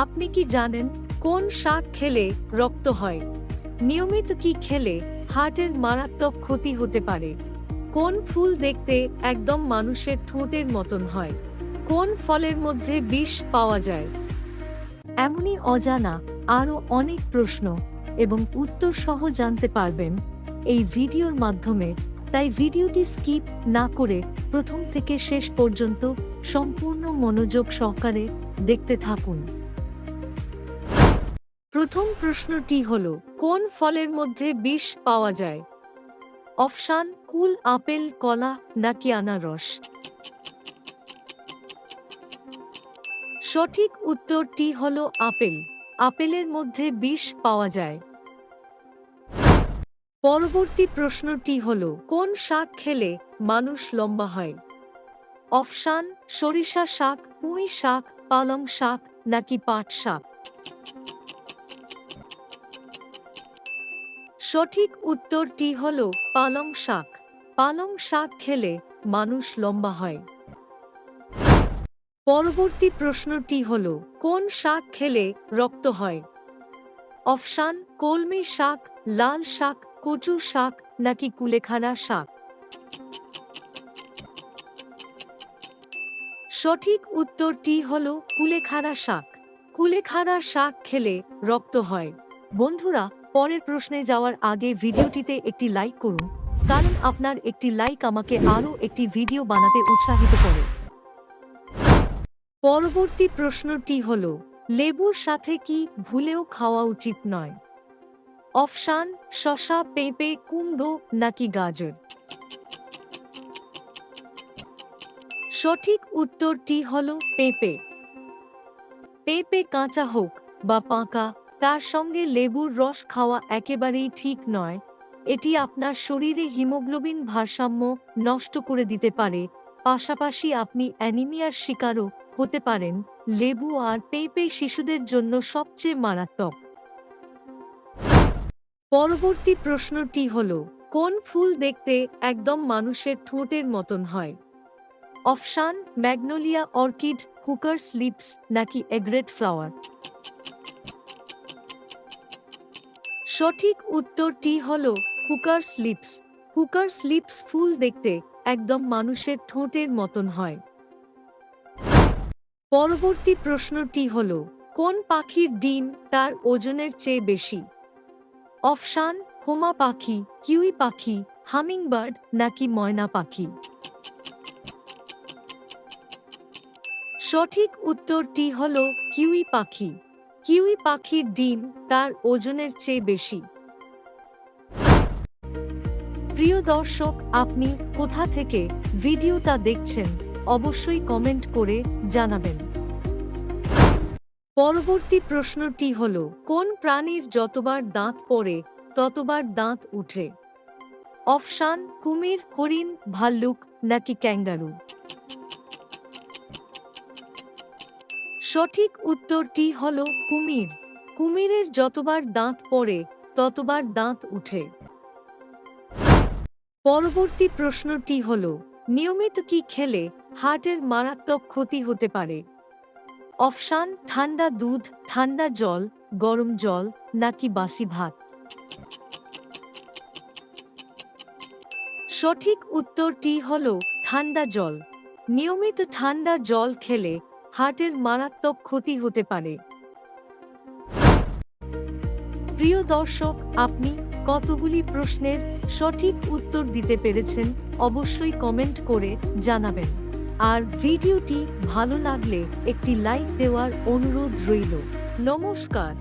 আপনি কি জানেন কোন শাক খেলে রক্ত হয়? নিয়মিত কি খেলে হার্টের মারাত্মক ক্ষতি হতে পারে? কোন ফুল দেখতে একদম মানুষের ঠোঁটের মতন হয়? কোন ফলের মধ্যে বিষ পাওয়া যায়? এমনই অজানা আরও অনেক প্রশ্ন এবং উত্তর সহ জানতে পারবেন এই ভিডিওর মাধ্যমে। তাই ভিডিওটি স্কিপ না করে প্রথম থেকে শেষ পর্যন্ত সম্পূর্ণ মনোযোগ সহকারে দেখতে থাকুন। প্রথম প্রশ্নটি হল, কোন ফলের মধ্যে বিষ পাওয়া যায়? অপশান: কুল, আপেল, কলা নাকি আনারস? সঠিক উত্তরটি হল আপেল। আপেলের মধ্যে বিষ পাওয়া যায়। পরবর্তী প্রশ্নটি হল, কোন শাক খেলে মানুষ লম্বা হয়? অপশান: সরিষা শাক, পুঁই শাক, পালং শাক নাকি পাট শাক? সঠিক উত্তরটি হল পালং শাক। পালং শাক খেলে মানুষ লম্বা হয়। পরবর্তী প্রশ্নটি হল, কোন শাক খেলে রক্ত হয়? অপশান: কলমি শাক, লাল শাক, কচু শাক নাকি কুলেখাড়া শাক? সঠিক উত্তরটি হল কুলেখাড়া শাক। কুলেখাড়া শাক খেলে রক্ত হয়। বন্ধুরা, পরের প্রশ্নে যাওয়ার আগে ভিডিওটিতে একটি লাইক করুন, কারণ আপনার একটি লাইক আমাকে আরও একটি ভিডিও বানাতে উৎসাহিত করে। পরবর্তী প্রশ্নটি হল, লেবুর সাথে কি ভুলেও খাওয়া উচিত নয়? অপশান: শসা, পেঁপে, কুমড়ো নাকি গাজর? সঠিক উত্তরটি হল পেঁপে। পেঁপে কাঁচা হোক বা পাকা, তার সঙ্গে লেবুর রস খাওয়া একেবারেই ঠিক নয়। এটি আপনার শরীরে হিমোগ্লোবিন ভারসাম্য নষ্ট করে দিতে পারে। পাশাপাশি আপনি অ্যানিমিয়ার শিকারও হতে পারেন। লেবু আর পেঁপে শিশুদের জন্য সবচেয়ে মারাত্মক। পরবর্তী প্রশ্নটি হল, কোন ফুল দেখতে একদম মানুষের ঠোঁটের মতন হয়? অপশান: ম্যাগনোলিয়া, অর্কিড, হুকারস লিপস নাকি এগ্রেট ফ্লাওয়ার? সঠিক উত্তরটি হল হুকারস লিপস। হুকারস লিপস ফুল দেখতে একদম মানুষের ঠোঁটের মতন হয়। পরবর্তী প্রশ্নটি হল, কোন পাখির ডিম তার ওজনের চেয়ে বেশি? অপশান: হোমা পাখি, কিউই পাখি, হামিংবার্ড নাকি ময়না পাখি? সঠিক উত্তরটি হল কিউই পাখি। কিউই পাখির ডিম তার ওজনের চেয়ে বেশি। প্রিয় দর্শক, আপনি কোথা থেকে ভিডিওটা দেখছেন অবশ্যই কমেন্ট করে জানাবেন। পরবর্তী প্রশ্নটি হল, কোন প্রাণীর যতবার দাঁত পড়ে ততবার দাঁত উঠে? অপশান: কুমির, হরিণ, ভাল্লুক নাকি ক্যাঙ্গারু? সঠিক উত্তরটি হল কুমির। কুমিরের যতবার দাঁত পড়ে ততবার দাঁত উঠে। পরবর্তী প্রশ্নটি হল, নিয়মিত কি খেলে হার্টের মারাত্মক ক্ষতি হতে পারে? অপশান: ঠান্ডা দুধ, ঠান্ডা জল, গরম জল নাকি বাসি ভাত? সঠিক উত্তরটি হল ঠান্ডা জল। নিয়মিত ঠান্ডা জল খেলে হার্টের মারাত্মক ক্ষতি হতে পারে। প্রিয় দর্শক, আপনি কতগুলি প্রশ্নের সঠিক উত্তর দিতে পেরেছেন অবশ্যই কমেন্ট করে জানাবেন। আর ভিডিওটি ভালো লাগলে একটি লাইক দেওয়ার অনুরোধ রইল। নমস্কার।